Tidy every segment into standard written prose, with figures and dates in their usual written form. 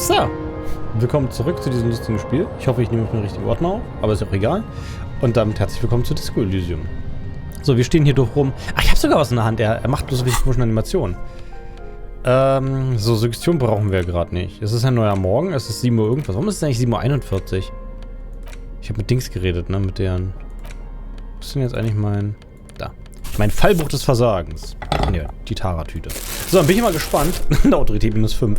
So, willkommen zurück zu diesem lustigen Spiel. Ich hoffe, ich nehme den richtigen Ordner auf, aber ist auch egal. Und damit herzlich willkommen zu Disco Elysium. So, wir stehen hier durch rum. Ach, ich habe sogar was in der Hand. Er macht bloß so viele komischen Animationen. So, Suggestion brauchen wir gerade nicht. Es ist ein neuer Morgen, es ist 7 Uhr irgendwas. Warum ist es eigentlich 7:41 Uhr? Ich habe mit Dings geredet, ne, mit deren... Was ist denn jetzt eigentlich mein... Da. Mein Fallbuch des Versagens. Ach ne, die Tara-Tüte. So, dann bin ich mal gespannt. Eine Autorität -5.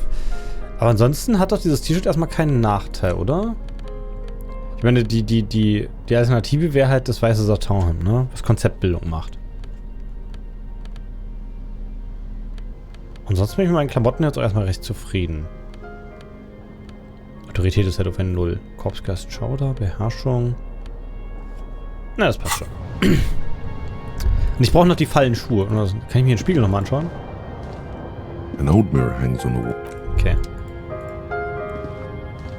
Aber ansonsten hat doch dieses T-Shirt erstmal keinen Nachteil, oder? Ich meine, die Alternative wäre halt das weiße Satin, ne? Was Konzeptbildung macht. Ansonsten bin ich mit meinen Klamotten jetzt auch erstmal recht zufrieden. Autorität ist halt auf eine 0. Korpsgeist, Schauder, Beherrschung. Na, das passt schon. Und ich brauche noch die Fallenschuhe. Kann ich mir den Spiegel nochmal anschauen? An old mirror hangs on the wall. Okay.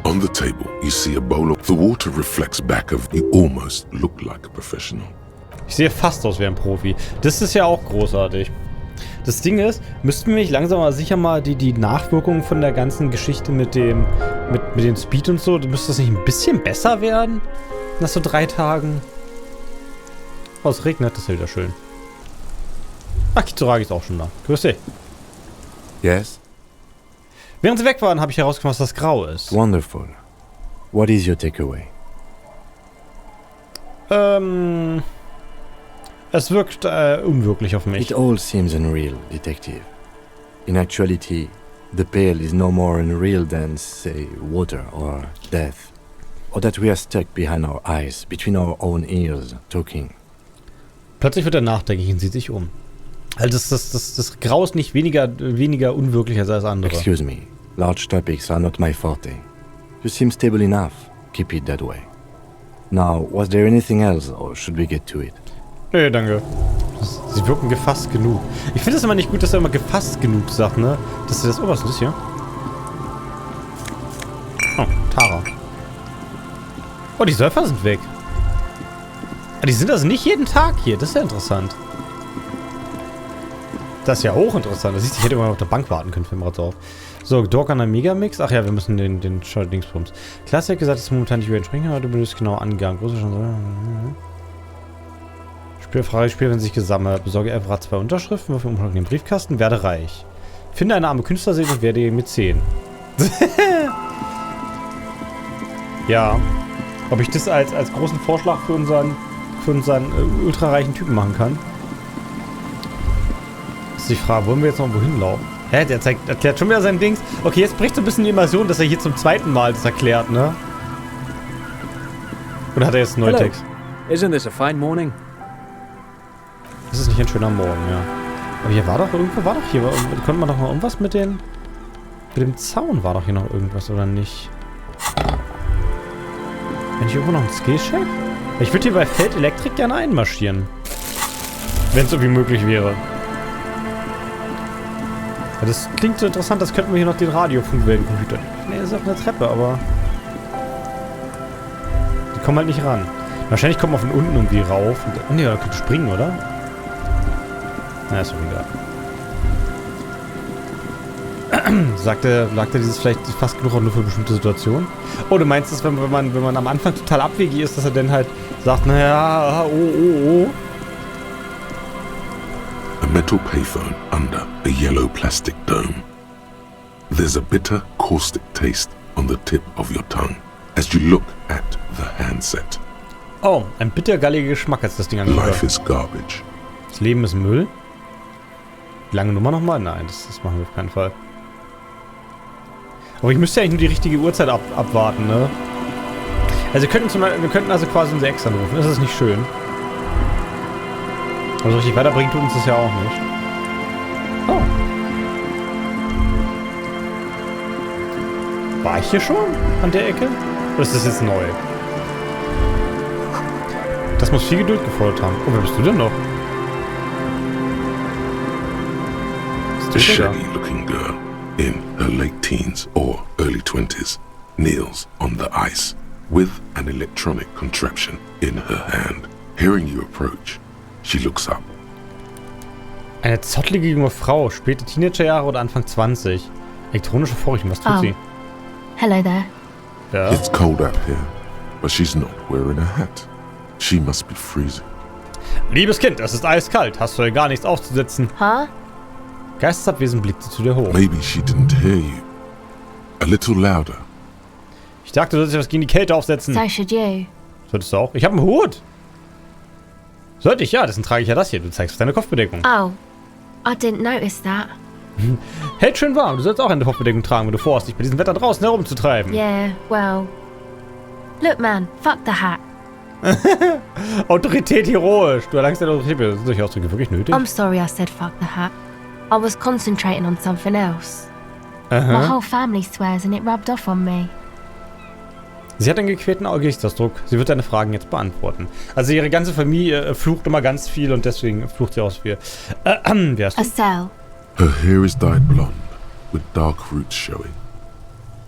On the table, you see a bowl of... The water reflects back of... You almost look like a professional. Ich sehe fast aus wie ein Profi. Das ist ja auch großartig. Das Ding ist, müssten wir nicht langsam aber sicher mal die Nachwirkungen von der ganzen Geschichte mit dem Speed und so, müsste das nicht ein bisschen besser werden? Nach so 3 Tagen? Oh, es regnet, das ist ja wieder schön. Ach, Kitsuragi ist auch schon da. Grüß dich. Yes? Während sie weg waren, habe ich herausgefunden, was das Grau ist. Wonderful. What is your takeaway? Es wirkt unwirklich auf mich. It all seems unreal, Detective. In actuality, the pale is no more unreal than, say, water or death. Or that we are stuck behind our eyes, between our own ears, talking. Plötzlich wird er nachdenklich und sieht sich um. Also das Grau ist nicht weniger unwirklich als alles andere. Excuse me. Large topics are not my forte. You seem stable enough. Keep it that way. Now, was there anything else, or should we get to it? Nee, danke. Sie wirken gefasst genug. Ich finde es immer nicht gut, dass er immer gefasst genug sagt, ne? Dass das... Oh, was ist das hier? Oh, Tara. Oh, die Surfer sind weg. Ah, die sind also nicht jeden Tag hier. Das ist ja interessant. Das ist ja hochinteressant. Das siehst du, ich hätte immer auf der Bank warten können, fällt mir gerade so auf. So, Dork an der Megamix. Ach ja, wir müssen den Dingsbums. Klasse hat gesagt, dass es momentan nicht über den sprechen, aber du benutzt genau Angaben. Große Chance. Spielfrage, Spiel, wenn sich gesammelt. Besorge einfach 2 Unterschriften, wirf Umschlag in den Briefkasten, werde reich. Finde eine arme Künstlerseele und werde ihr mit 10. Ja. Ob ich das als großen Vorschlag für unseren ultrareichen Typen machen kann? Das ist die Frage, wollen wir jetzt noch wohin laufen? Hä, der erklärt schon wieder sein Dings. Okay, jetzt bricht so ein bisschen die Immersion, dass er hier zum 2. Mal das erklärt, ne? Oder hat er jetzt einen neuen Text? Isn't this a fine morning? Das ist nicht ein schöner Morgen, ja. Aber hier konnte man doch noch irgendwas mit dem Zaun war doch hier noch irgendwas, oder nicht? Wenn ich irgendwo noch einen Skillcheck? Ich würde hier bei Feld Elektrik gerne einmarschieren. Wenn es irgendwie möglich wäre. Ja, das klingt so interessant, das könnten wir hier noch den Radiofunkweltencomputer. Ne, das ist auf einer Treppe, aber... Die kommen halt nicht ran. Wahrscheinlich kommt man von unten irgendwie rauf. Oh ne, da könnte springen, oder? Na, ist doch egal. Sagte dieses vielleicht fast genug auch nur für bestimmte Situationen? Oh, du meinst, dass wenn man am Anfang total abwegig ist, dass er dann halt sagt, naja, oh. A metal payphone under a yellow plastic dome. There's a bitter, caustic taste on the tip of your tongue as you look at the handset. Oh, ein bittergalliger Geschmack, als das Ding angehört. Life is garbage. Das Leben ist Müll? Die lange Nummer nochmal? Nein, das machen wir auf keinen Fall. Aber ich müsste ja eigentlich nur die richtige Uhrzeit abwarten, ne? Also wir könnten also quasi unsere Ex anrufen. Das ist nicht schön. Aber so richtig weiterbringen tut uns das ja auch nicht. Oh. War ich hier schon? An der Ecke? Oder ist das jetzt neu? Das muss viel Geduld gefordert haben. Oh, wer bist du denn noch? A shaggy-looking girl in her late teens or early 20s kneels on the ice with an electronic contraption in her hand. Hearing you approach, she looks up. Eine zottlige junge Frau, späte Teenagerjahre oder Anfang 20. Elektronische Vorrichtung, was tut sie? Hello there. Ja. It's cold out here, but she's not wearing a hat. She must be freezing. Liebes Kind, es ist eiskalt. Hast du hier gar nichts aufzusetzen? Huh? Geistesabwesend blickte zu dir hoch. Maybe she didn't hear you. A little louder. Ich dachte, du solltest was gegen die Kälte aufsetzen. So should you. Solltest du auch? Ich habe einen Hut. Sollte ich? Ja, deswegen trage ich ja das hier. Du zeigst deine Kopfbedeckung. Oh, I didn't notice that. Hält schön warm. Du sollst auch eine Kopfbedeckung tragen, wenn du vorhast, dich bei diesem Wetter draußen herumzutreiben. Yeah, well. Look, man, fuck the hat. Autorität heroisch. Du erlangst deine Autorität. Sind solche Ausdrücke wirklich nötig? I'm sorry I said fuck the hat. I was concentrating on something else. My whole family swears and it rubbed off on me. Sie hat einen gequälten Gesichtsausdruck. Sie wird deine Fragen jetzt beantworten. Also ihre ganze Familie flucht immer ganz viel und deswegen flucht sie aus viel. Wie heißt A du? cell. Her hair is dyed blonde, with dark roots showing.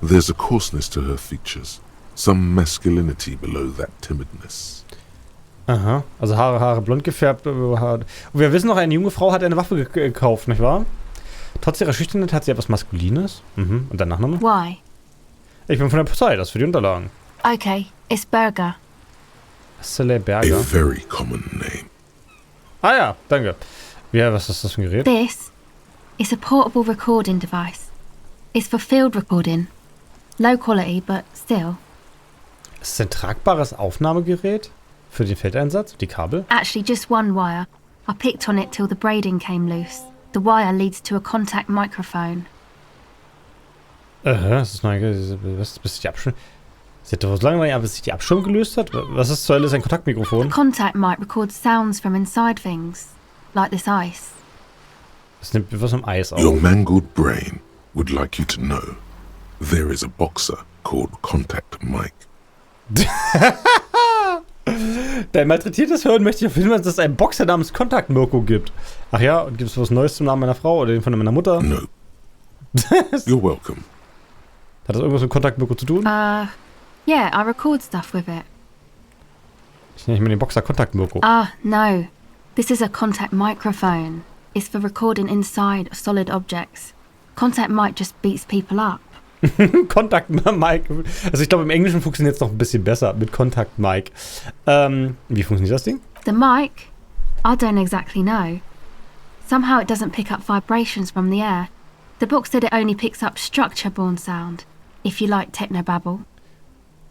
There's a coarseness to her features, some masculinity below that timidness. Aha, also Haare blond gefärbt. Und wir wissen noch, eine junge Frau hat eine Waffe gekauft, nicht wahr? Trotz ihrer Schüchternheit hat sie etwas Maskulines. Und dein Nachname? Why? Ich bin von der Polizei, das ist für die Unterlagen. Okay, it's Burger. Celle A Berger. very common name. Ah ja, danke. Was ist das für ein Gerät? This is a portable recording device. It's for field recording. Low quality, but still. Ist es ein tragbares Aufnahmegerät für den Feldeinsatz? Die Kabel? Actually, just one wire. I picked on it till the braiding came loose. The wire leads to a contact microphone. Das ist bis die Abschirmung. Sie hat doch so lange, bis sich die Abschirmung gelöst hat? Was ist zur Hölle? Ist ein Kontaktmikrofon? The contact mic records sounds from inside things, like this ice. Das nimmt was im Eis auf. Your mangled brain would like you to know there is a boxer called Kontakt Mirko. Dein malträtiertes Hören möchte ich auf jeden Fall, dass es einen Boxer namens Kontakt Mirko gibt. Ach ja, und gibt es was Neues zum Namen meiner Frau oder den von meiner Mutter? No. You're welcome. Hat das irgendwas mit Kontakt Mirko zu tun? Yeah, I record stuff with it. Ich nenne den Boxer Kontakt Mirko. No. This is a contact microphone. It's for recording inside solid objects. Contact mic just beats people up. Kontakt Mike. Also ich glaube, im Englischen funktioniert es noch ein bisschen besser mit Kontakt Mike. Wie funktioniert das Ding? The mic? I don't exactly know. Somehow it doesn't pick up vibrations from the air. The book said it only picks up structure-borne sound, if you like technobabble.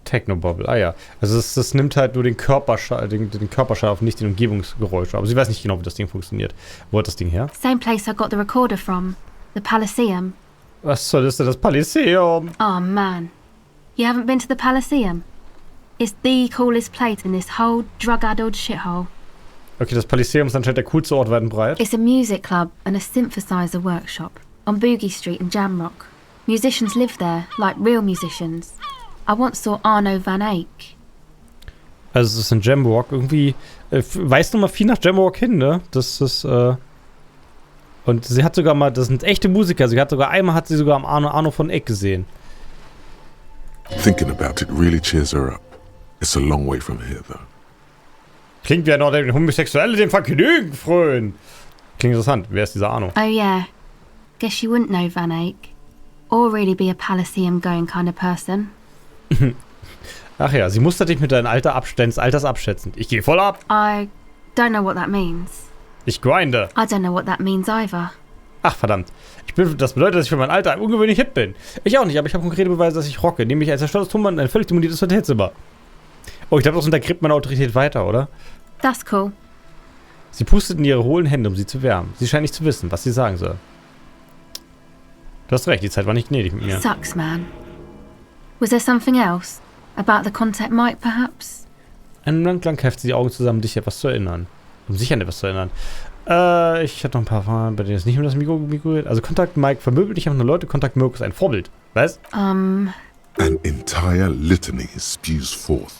Technobubble, ja. Also das nimmt halt nur den Körperschall, den Körperschall auf, nicht den Umgebungsgeräusche. Aber sie weiß nicht genau, wie das Ding funktioniert. Wo hat das Ding her? Same place I got the recorder from. The Palaceum. Was soll das denn, das Palaceum? Oh man. You haven't been to the Palaceum? It's the coolest place in this whole drug-addled shithole. Okay, das Palaceum ist anscheinend der coolste Ort weit und breit. It's a music club and a synthesizer workshop on Boogie Street in Jamrock. Musicians live there, like real musicians. I once saw Arno van Eyck. Also es ist ein Jamrock. Irgendwie weist nochmal viel nach Jamrock hin, ne? Das ist, und sie hat sogar mal, das sind echte Musiker. Einmal hat sie sogar am Arno von Eyck gesehen. Thinking about it really cheers her up. It's a long way from here, though. Klingt wie ein Homosexuelle dem Vergnügen frönen. Klingt interessant. Wer ist dieser Arno? Oh yeah. Guess you wouldn't know Van Eyck. Or really be a Palaceum-going kind of person. Ach ja, sie mustert dich mit deinem Alters abschätzend. Ich gehe voll ab. I don't know what that means. Ich grinde. I don't know what that means either. Ach, verdammt. Das bedeutet, dass ich für mein Alter ungewöhnlich hip bin. Ich auch nicht, aber ich habe konkrete Beweise, dass ich rocke. Nämlich ein zerstörtes Tonband und ein völlig demoliertes Hotelzimmer. Oh, ich glaube, das untergräbt meine Autorität weiter, oder? That's cool. Sie pustet in ihre hohlen Hände, um sie zu wärmen. Sie scheint nicht zu wissen, was sie sagen soll. Du hast recht, die Zeit war nicht gnädig mit mir. Sucks, man. Was there something else? About the contact mic, perhaps? Einen Moment lang heftet sie die Augen zusammen, um dich etwas zu erinnern. Um sich an etwas zu erinnern. Ich hatte noch ein paar Fragen, bei denen es nicht um das Mikro geht. Also Kontakt Mike vermöbelt dich einfach nur Leute. Kontakt Mirko ist ein Vorbild. Weißt? An entire litany spews forth.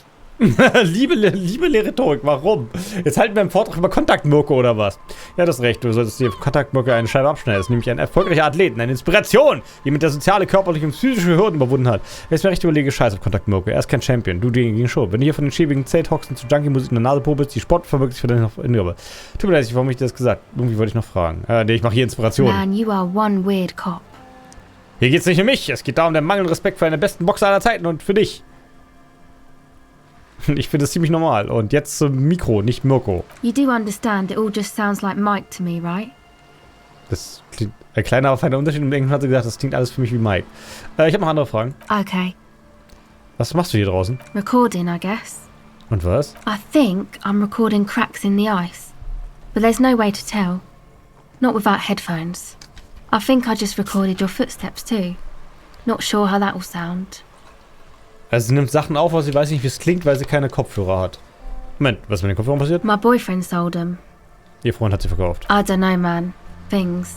liebe Rhetorik, warum? Jetzt halten wir einen Vortrag über Kontakt Mirko oder was? Ja, das ist recht, du solltest dir Kontakt Mirko eine Scheibe abschneiden. Das ist nämlich ein erfolgreicher Athleten, eine Inspiration, die mit der soziale, körperliche und psychische Hürden überwunden hat. Jetzt mir recht überlege, Scheiß auf Kontakt Mirko. Er ist kein Champion, du gegen schon. Wenn du hier von den schäbigen Zelthoxen zu Junkie-Musik in der Nase popelst, die Sport verwirkt sich für deine Hingabe. Tut mir leid, warum ich das gesagt? Irgendwie wollte ich noch fragen. Nee, ich mache hier Inspiration. Man, you are one weird cop. Hier geht's nicht um mich. Es geht da um den mangelnden Respekt für einen der besten Boxer aller Zeiten und für dich. Ich finde das ziemlich normal. Und jetzt zum Mikro, nicht Mirko. You do understand it all just sounds like Mike to me, right? Das klingt ein kleiner, aber feiner Unterschied. Und irgendwann hat sie gesagt, das klingt alles für mich wie Mike. Ich habe noch andere Fragen. Okay. Was machst du hier draußen? Recording, I guess. Und was? I think I'm recording cracks in the ice. But there's no way to tell. Not without headphones. I think I just recorded your footsteps too. Not sure how that will sound. Also sie nimmt Sachen auf, aber sie weiß nicht, wie es klingt, weil sie keine Kopfhörer hat. Moment, was ist mit den Kopfhörern passiert? My boyfriend sold them. Ihr Freund hat sie verkauft. I don't know, man. Things.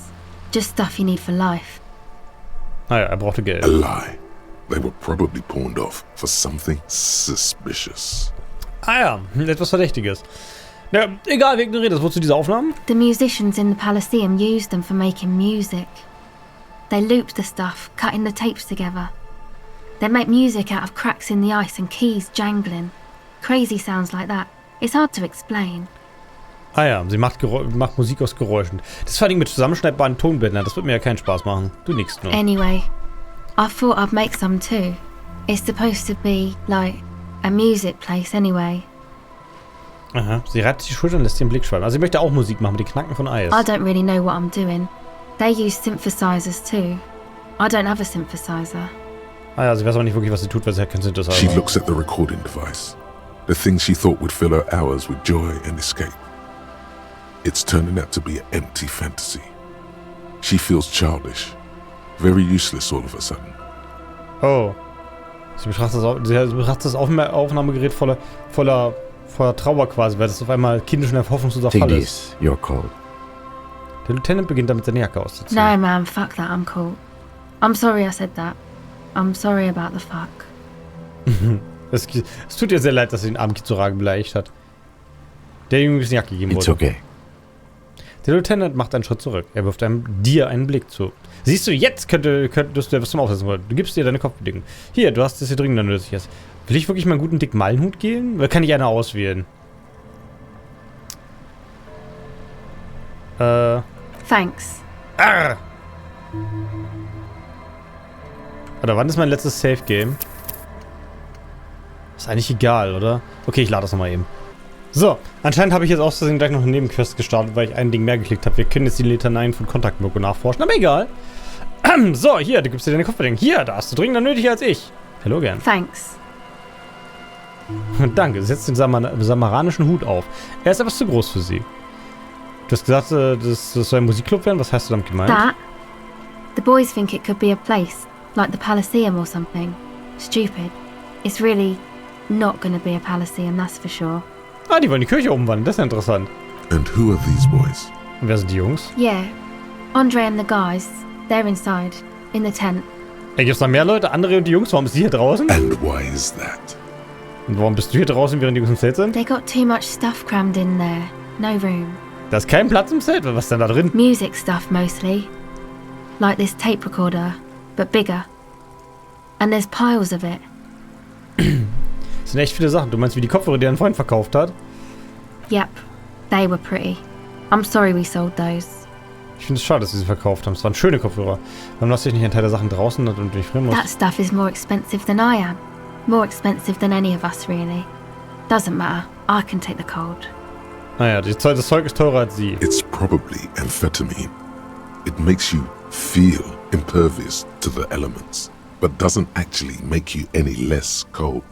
Just stuff you need for life. Naja, er brauchte Geld. A lie. They were probably pawned off for something suspicious. Ah ja, etwas Verdächtiges. Ja, egal, wir ignorieren das. Wozu diese Aufnahmen? The musicians in the Elysium used them for making music. They looped the stuff, cutting the tapes together. They make music out of cracks in the ice and keys jangling. Crazy sounds like that. It's hard to explain. Ah ja, sie macht Musik aus Geräuschen. Das ist vor allem mit zusammenschneidbaren Tonbändern. Das wird mir ja keinen Spaß machen. Du nix nur. Anyway, I thought I'd make some too. It's supposed to be, like, a music place anyway. Aha, sie reibt sich die Schultern und lässt den Blick schweifen. Also sie möchte auch Musik machen mit den Knacken von Eis. I don't really know what I'm doing. They use synthesizers too. I don't have a synthesizer. Ah ja, sie weiß auch nicht wirklich, was sie tut, weil sie hat keinen Synthesizer. She looks at the recording device. The thing she thought would fill her hours with joy and escape. It's turning out to be an empty fantasy. She feels childish. Very useless all of a sudden. Oh. Sie betrachtet das Aufnahmegerät voller Trauer quasi, weil das auf einmal kindisch und hoffnungsloser Fall Take ist. this, you're cold. Der Lieutenant beginnt damit, seine Jacke auszuziehen. No, man, fuck that, I'm cool. I'm sorry I said that. I'm sorry about the fuck. Es tut ihr sehr leid, dass sie den armen Kitsuragi beleidigt hat. Der ihm eine Jacke gegeben It's wurde. okay. Der Lieutenant macht einen Schritt zurück. Er wirft dir einen Blick zu. Siehst du, jetzt könntest du etwas zum Aufsetzen wollen. Du gibst dir deine Kopfbedeckung. Hier, du hast es hier dringender nötig ist. Will ich wirklich mal einen guten dicken Mallenhut gehen? Oder kann ich eine auswählen? Thanks. Arr! Oder wann ist mein letztes Safe-Game? Ist eigentlich egal, oder? Okay, ich lade das nochmal eben. So, anscheinend habe ich jetzt aus Versehen gleich noch eine Nebenquest gestartet, weil ich ein Ding mehr geklickt habe. Wir können jetzt die Litaneien von Kontakt Mirko nachforschen, aber egal. So, hier, du gibst dir deine Kopfbedeckung. Hier, da hast du dringender nötig als ich. Hallo, gern. Thanks. Danke, setzt den samaranischen Hut auf. Er ist etwas zu groß für sie. Du hast gesagt, das soll ein Musikclub werden? Was hast du damit gemeint? That? The boys think it could be a place, like the Elysium or something. Stupid. It's really not gonna be a Elysium, that's for sure. Ah, die wollen die Kirche umwandeln. Das ist ja interessant. And who are these boys? Und wer sind die Jungs? Yeah. Andre and the guys, they're inside, in the tent. Ey, gibt's noch mehr Leute? Andre und die Jungs? Warum ist die hier draußen? And why is that? Und warum bist du hier draußen, während die Jungs im Zelt sind? They got too much stuff crammed in there. No room. Da ist kein Platz im Zelt. Was ist denn da drin? Music stuff mostly. Like this tape recorder, but bigger. And there's piles of it. Das sind echt viele Sachen. Du meinst, wie die Kopfhörer, die dein Freund verkauft hat? Yep. They were pretty. I'm sorry we sold those. Ich finde es schade, dass sie verkauft haben. Es waren schöne Kopfhörer. Warum lasst ihr nicht einen Teil der Sachen draußen und nicht frieren That musst? stuff is more expensive than I am. More expensive than any of us, really. Doesn't matter. I can take the cold. Naja, das Zeug ist teurer als sie. It's probably amphetamine. It makes you feel impervious to the elements, but doesn't actually make you any less cold.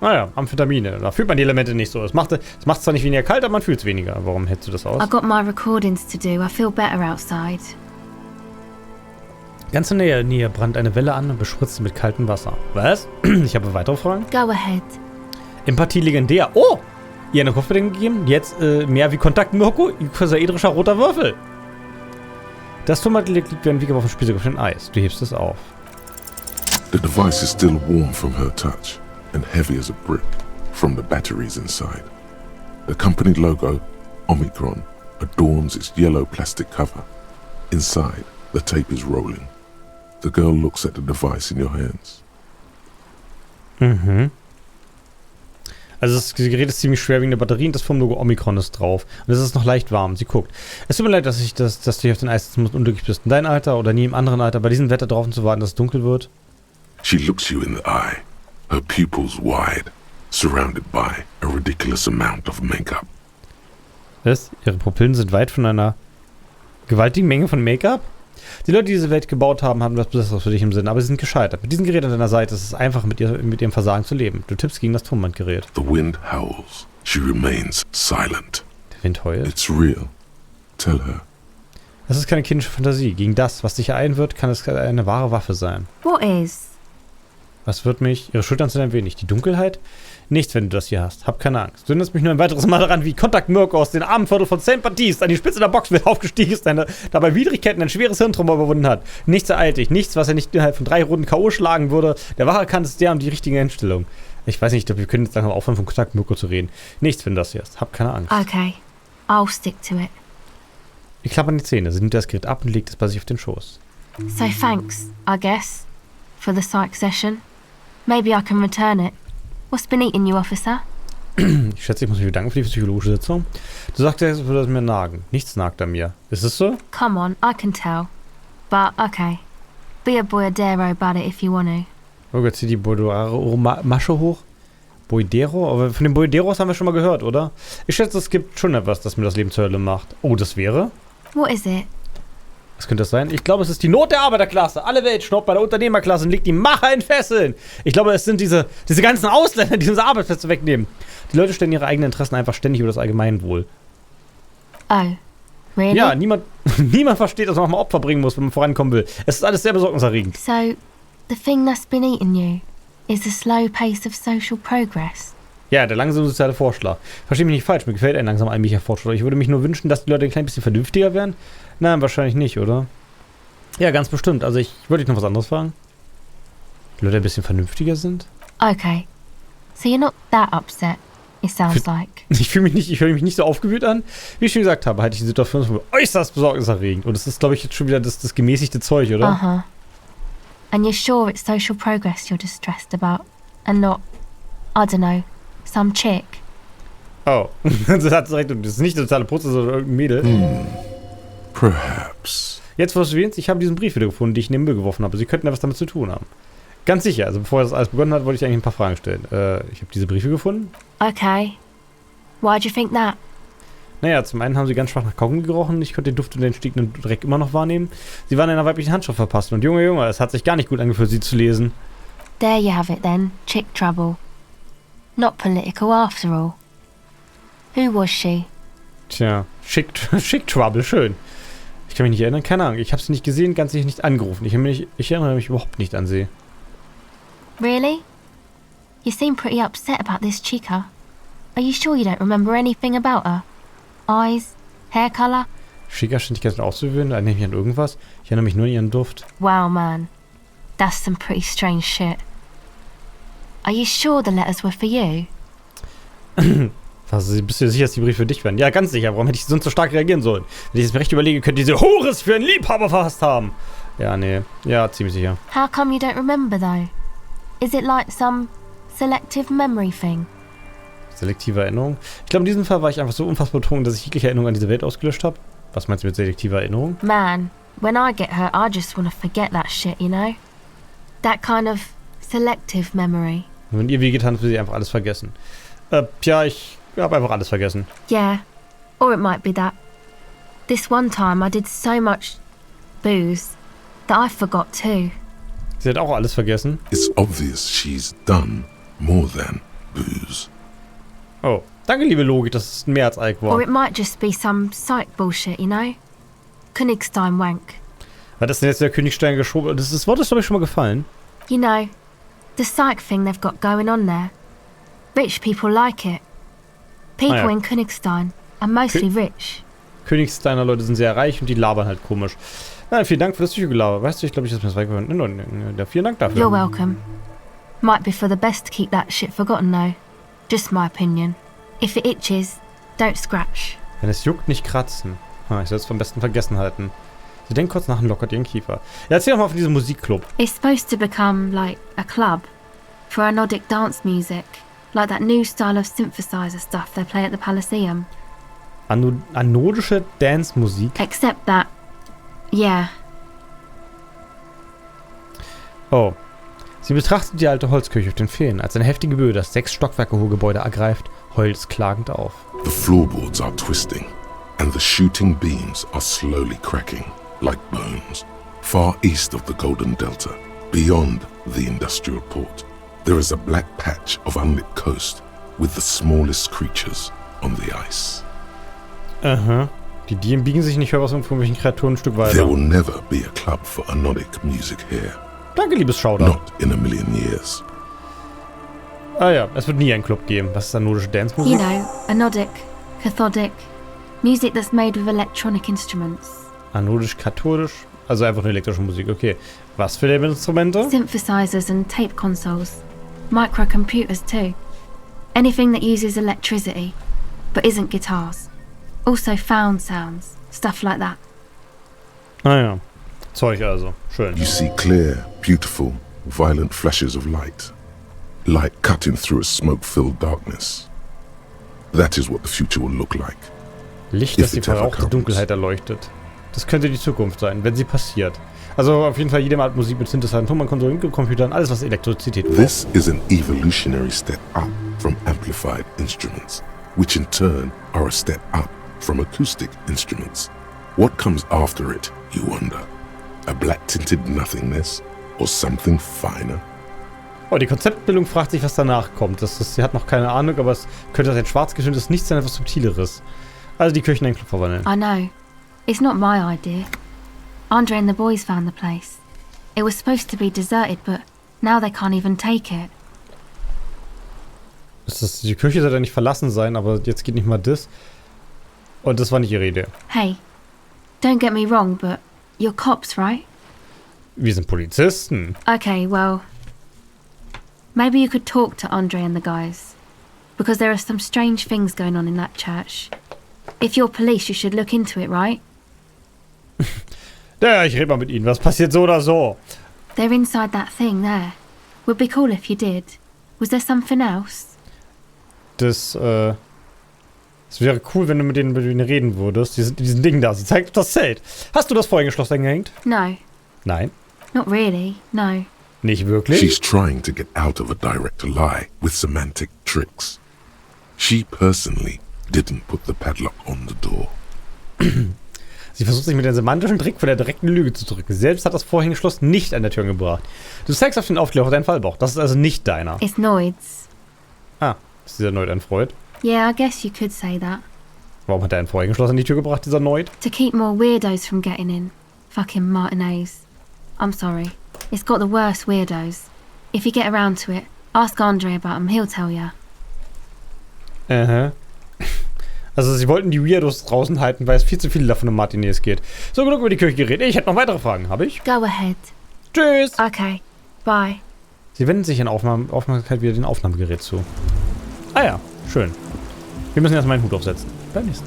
Naja, Amphetamine. Da fühlt man die Elemente nicht so. Es macht zwar nicht weniger kalt, aber man fühlt es weniger. Warum hältst du das aus? I got my recordings to do. I feel better outside. Ganz in der Nähe brannt eine Welle an und bespritzt mit kaltem Wasser. Was? Ich habe weitere Fragen. Go ahead. Empathie legendär. Oh! Ihr eine Kopfbedeckung gegeben? Jetzt mehr wie Kontakt Mirko, icosaedrischer roter Würfel. Das Turmlicht liegt wie ein Wiege auf dem Spielzeug auf dem Eis. Du hebst es auf. The device is still warm from her touch and heavy as a brick from the batteries inside. The company logo, Omicron, adorns its yellow plastic cover. Inside, the tape is rolling. The girl looks at the device in your hands. Mhm. Also das Gerät ist ziemlich schwerwiegende Batterien, das Firmenlogo Omikron ist drauf. Und es ist noch leicht warm. Sie guckt. Es tut mir leid, dass du hier auf den Eis sitzen musst und unglücklich bist. In deinem Alter oder nie im anderen Alter, bei diesem Wetter draußen zu warten, dass es dunkel wird. She looks you in the eye, her pupils wide, surrounded by a ridiculous amount of makeup. Was? Ihre Pupillen sind weit von einer gewaltigen Menge von Make-up? Die Leute, die diese Welt gebaut haben, hatten was Besseres für dich im Sinn, aber sie sind gescheitert. Mit diesem Gerät an deiner Seite ist es einfach, mit ihrem Versagen zu leben. Du tippst gegen das Tonbandgerät. The wind howls. She remains silent. Der Wind heult. It's real. Tell her. Das ist keine kindische Fantasie. Gegen das, was dich ereilen wird, kann es eine wahre Waffe sein. What is? Was wird mich? Ihre Schultern sind ein wenig. Die Dunkelheit? Nichts, wenn du das hier hast. Hab keine Angst. Du erinnerst mich nur ein weiteres Mal daran, wie Kontakt Mirko aus dem Abendviertel von St. Baptiste an die Spitze der Boxwelle aufgestiegen ist, dabei Widrigkeiten ein schweres Hirntrauma überwunden hat. Nichts ereilt dich. Nichts, was er nicht innerhalb von 3 Runden K.O. schlagen würde. Der wahre Kampf ist der um die richtige Einstellung. Ich weiß nicht, ich glaube, wir können jetzt langsam aufhören, von Kontakt Mirko zu reden. Nichts, wenn du das hier hast. Hab keine Angst. Okay, I'll stick to it. Ich klappern die Zähne. Sie nimmt das Gerät ab und legt es bei sich auf den Schoß. So thanks, I guess, for the psych session. Maybe I can return it. What's been eating you, officer? Ich schätze, ich muss mich bedanken für die psychologische Sitzung. Du sagst ja, es würde es mir nagen. Nichts nagt an mir. Ist es so? Come on, I can tell. But, okay. Be a boyadero about it if you want to. Oh Gott, zieh die Boidero-Masche hoch. Boidero? Aber von den Boideros haben wir schon mal gehört, oder? Ich schätze, es gibt schon etwas, das mir das Leben zur Hölle macht. Oh, das wäre? What is it? Was könnte das sein? Ich glaube, es ist die Not der Arbeiterklasse. Alle Welt schnaubt bei der Unternehmerklasse und legt die Macher in Fesseln. Ich glaube, es sind diese ganzen Ausländer, die unsere Arbeitsplätze wegnehmen. Die Leute stellen ihre eigenen Interessen einfach ständig über das Allgemeinwohl. Oh, really? Ja, niemand versteht, dass man auch mal Opfer bringen muss, wenn man vorankommen will. Es ist alles sehr besorgniserregend. So, the thing that's been eating you is the slow pace of social progress. Ja, der langsame soziale Vorschlag. Versteh mich nicht falsch, mir gefällt ein langsam allmählicher Fortschritt. Ich würde mich nur wünschen, dass die Leute ein klein bisschen vernünftiger wären. Nein, wahrscheinlich nicht, oder? Ja, ganz bestimmt. Also ich würde dich noch was anderes fragen. Die Leute ein bisschen vernünftiger sind? Okay. So you're not that upset, it sounds like. Ich höre mich nicht so aufgewühlt an. Wie ich schon gesagt habe, halte ich die Situation für äußerst besorgniserregend. Und das ist, glaube ich, jetzt schon wieder das gemäßigte Zeug, oder? Uh-huh. And you're sure it's social progress you're distressed about? And not, I don't know, some chick? Oh, das hat direkt, das ist nicht der totale Prozess, sondern irgendein Mädel. Perhaps. Jetzt, was du erwähnst, ich habe diesen Brief wieder gefunden, den ich in den Müll geworfen habe. Sie könnten ja was damit zu tun haben. Ganz sicher, also bevor das alles begonnen hat, wollte ich eigentlich ein paar Fragen stellen. Ich habe diese Briefe gefunden. Okay. Why'd you think that? Naja, zum einen haben sie ganz schwach nach Kaugummi gerochen. Ich konnte den Duft und den stiegenden Dreck immer noch wahrnehmen. Sie waren in einer weiblichen Handschrift verpasst. Und Junge, es hat sich gar nicht gut angefühlt, sie zu lesen. There you have it then, chick trouble. Not political after all. Who was she? Tja, schick Trouble, schön. Ich kann mich nicht erinnern, keine Ahnung. Ich habe sie nicht gesehen, ganz sicher nicht angerufen. Ich erinnere mich überhaupt nicht an sie. Really? You seem pretty upset about this chica. Are you sure you don't remember anything about her? Eyes? Hair color? Chica scheint nicht ganz auszuwöhnen, erinnere ich mich an irgendwas. Ich erinnere mich nur an ihren Duft. Wow, man. That's some pretty strange shit. Are you sure the letters were for you? Bist du sicher, dass die Briefe für dich wären? Ja, ganz sicher. Warum hätte ich sonst so stark reagieren sollen? Wenn ich es mir recht überlege, könnte diese Hure es für einen Liebhaber verhasst haben. Ja, nee. Ja, ziemlich sicher. How come you don't remember, though? Is it like some selective memory thing? Selektive Erinnerung? Ich glaube, in diesem Fall war ich einfach so unfassbar betrunken, dass ich jegliche Erinnerung an diese Welt ausgelöscht habe. Was meinst du mit selektiver Erinnerung? Man, when I get hurt, I just want to forget that shit, you know? That kind of selective memory. Und wenn ihr wie getan, will sie einfach alles vergessen. Ich habe einfach alles vergessen. Yeah, or it might be that. This one time I did so much booze that I forgot too. Sie hat auch alles vergessen. It's obvious she's done more than booze. Oh, danke, liebe Logik, das ist mehr als Alkohol. Or it might just be some psych bullshit, you know? Königstein wank. Hat das denn jetzt der Königstein geschoben? Das Wort ist, glaube ich, schon mal gefallen. You know, the psych thing they've got going on there. Rich people like it. People in Königstein are mostly rich. Königsteiner Leute sind sehr reich und die labern halt komisch. Na, vielen Dank für das Psychogelaber. Weißt du, ich glaube, ich habe mir das weggehört. Ja, vielen Dank dafür. You're welcome. Might be for the best to keep that shit forgotten though. Just my opinion. If it itches, don't scratch. Wenn es juckt, nicht kratzen. Ich soll es vom besten vergessen halten. Sie denkt kurz nach und lockert ihren Kiefer. Ja, erzähl doch mal von diesem Musikclub. It's supposed to become like a club for Nordic dance music. like that new style of synthesizer stuff they play at the Elysium. Anodische Dance-Musik. Except that, yeah. Oh. Sie betrachtet die alte Holzkirche auf den Feen, als eine heftige Böe das 6 Stockwerke hohe Gebäude ergreift, heult es klagend auf. The floorboards are twisting, and the shooting beams are slowly cracking, like bones. Far east of the Golden Delta, beyond the industrial port, there is a black patch of unlit coast with the smallest creatures on the ice. Aha. Die Dielen biegen sich nicht höher aus irgendwelchen Kreaturen ein Stück weiter. There will never be a club for anodic music here. Danke, liebes Schauder. Not in a million years. Ah ja, es wird nie einen Club geben. Was ist anodische Dance-Musik? You know, anodic, cathodic, music that's made with electronic instruments. Anodisch, kathodisch? Also einfach eine elektrische Musik, okay. Was für Instrumente? Synthesizers and tape consoles. Microcomputers too. Anything that uses electricity, but isn't guitars. Also found sounds, stuff like that. Ah ja. Zeug also. Schön. You see clear, beautiful, violent flashes of light. Light cutting through a smoke-filled darkness. That is what the future will look like. Licht, das die verrauchte Dunkelheit erleuchtet. Das könnte die Zukunft sein, wenn sie passiert. Also auf jeden Fall jede Art Musik mit Synthesizern, Tonbandkonsolen, Computern, alles was Elektrizität braucht. This is an evolutionary step up from amplified instruments, which in turn are a step up from acoustic instruments. What comes after it, you wonder? A black-tinted nothingness or something finer? Oh, die Konzeptbildung fragt sich, was danach kommt. Sie hat noch keine Ahnung, aber es könnte ein schwarz geschnittenes Nichts sein, etwas Subtileres. Also die Kirche in einen Club verwandeln. I know. It's not my idea. Andre and the boys found the place. It was supposed to be deserted, but now they can't even take it. Die Kirche soll ja nicht verlassen sein, aber jetzt geht nicht mal das. Und das war nicht ihre Idee. Hey, don't get me wrong, but you're cops, right? Wir sind Polizisten. Okay, well, maybe you could talk to Andre and the guys. Because there are some strange things going on in that church. If you're police, you should look into it, right? Ja, ich rede mal mit ihnen. Was passiert so oder so? They're inside that thing there. Would be cool if you did. Was there something else? Es wäre cool, wenn du mit denen reden würdest. Diesen Ding da. Sie zeigt das Zelt. Hast du das Vorhängeschloss eingehängt? No. Nein. Not really, no. Nicht wirklich? She's trying to get out of a direct lie with semantic tricks. She personally didn't put the padlock on the door. Sie versucht sich mit dem semantischen Trick von der direkten Lüge zu drücken. Selbst hat das Vorhängeschloss nicht an der Tür gebracht. Du zeigst auf den Aufkleber auf deinen Fallbauch. Das ist also nicht deiner. It's Noid's. Ah, ist dieser Noid ein Freud? Yeah, I guess you could say that. Warum hat er ein Vorhängeschloss an die Tür gebracht, dieser Noid? To keep more weirdos from getting in. Fucking Martinez. I'm sorry. It's got the worst weirdos. If you get around to it, ask Andre about him, he'll tell ya. Aha. Also sie wollten die Weirdos draußen halten, weil es viel zu viele davon um Martinez geht. So, genug über die Kirche geredet. Ich hätte noch weitere Fragen. Habe ich? Go ahead. Tschüss! Okay. Bye. Sie wenden sich in Aufmerksamkeit wieder dem Aufnahmegerät zu. Ah ja, schön. Wir müssen erstmal einen Hut aufsetzen. Beim nächsten.